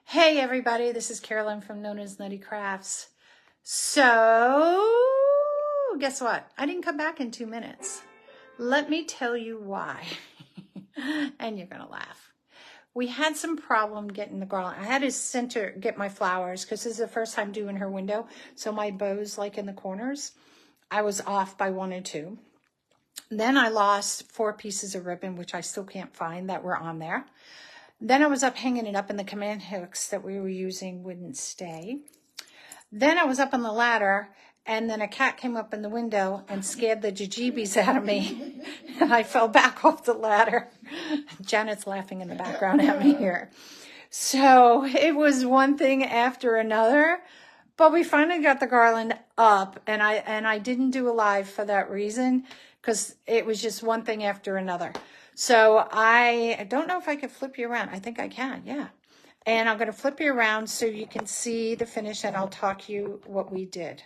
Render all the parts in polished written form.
Hey everybody, this is Carolynne from NonnasNuttykrafts. So, guess what? I didn't come back in 2 minutes. Let me tell you why. And you're gonna laugh. We had some problem getting the garland. I had to get my flowers because this is the first time doing her window. So my bows like in the corners, I was off by 1 or 2. Then I lost 4 pieces of ribbon, which I still can't find that were on there. Then I was up hanging it up and the command hooks that we were using wouldn't stay. Then I was up on the ladder and then a cat came up in the window and scared the jajibes out of me. And I fell back off the ladder. Janet's laughing in the background at me here. So it was one thing after another, but we finally got the garland up and I didn't do a live for that reason because it was just one thing after another. So I don't know if I can flip you around. I think I can, yeah. And I'm going to flip you around so you can see the finish and I'll talk you what we did.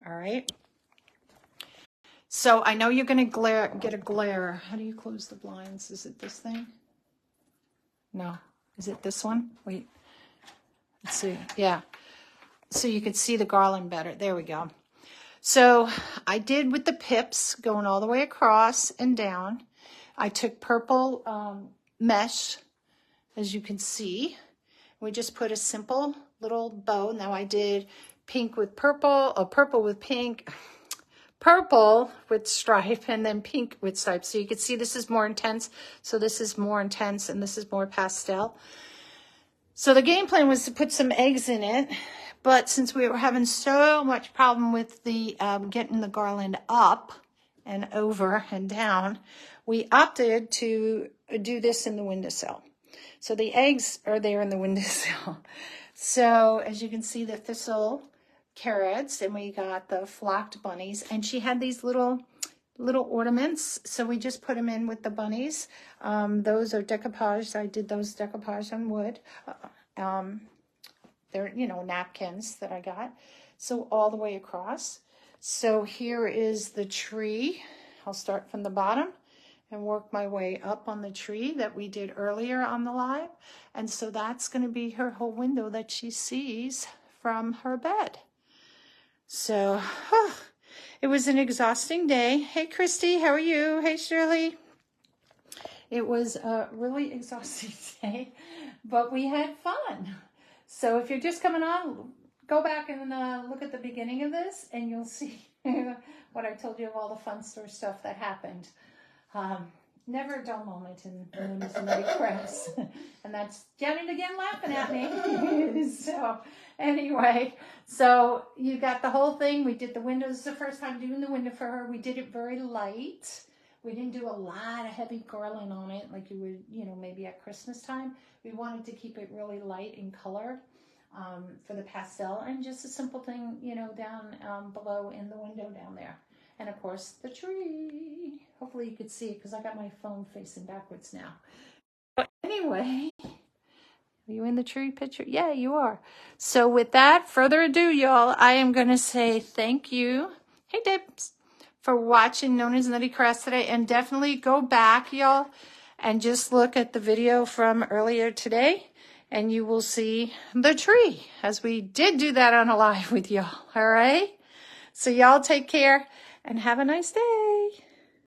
All right. So I know you're going to get a glare. How do you close the blinds? Is it this thing? No. Is it this one? Wait. Let's see. Yeah. So you can see the garland better. There we go. So I did with the pips going all the way across and down. I took purple mesh, as you can see. We just put a simple little bow. Now I did pink with purple, or purple with pink, purple with stripe, and then pink with stripe. So you can see this is more intense. So this is more intense, and this is more pastel. So the game plan was to put some eggs in it. But since we were having so much problem with the getting the garland up and over and down, we opted to do this in the windowsill. So the eggs are there in the windowsill. So as you can see, the thistle carrots, and we got the flocked bunnies, and she had these little ornaments. So we just put them in with the bunnies. Those are decoupage. I did those decoupage on wood. They're, napkins that I got. So all the way across. So here is the tree. I'll start from the bottom and work my way up on the tree that we did earlier on the live. And so that's going to be her whole window that she sees from her bed. So it was an exhausting day. Hey, Christy, how are you? Hey, Shirley. It was a really exhausting day, but we had fun. So if you're just coming on, go back and look at the beginning of this and you'll see what I told you of all the fun store stuff that happened. Never a dull moment in NonnasNuttykrafts. And that's Janet again laughing at me. So anyway, so you got the whole thing. We did the windows the first time doing the window for her. We did it very light. We didn't do a lot of heavy garland on it like you would, maybe at Christmas time. We wanted to keep it really light in color for the pastel, and just a simple thing, down below in the window down there. And of course, the tree. Hopefully you could see it because I got my phone facing backwards now. But anyway, are you in the tree picture? Yeah, you are. So without further ado, y'all, I am going to say thank you. Hey, Dibs. For watching NonnasNuttykrafts today, and definitely go back, y'all, and just look at the video from earlier today, and you will see the tree, as we did do that on a live with y'all. All right, so y'all take care and have a nice day.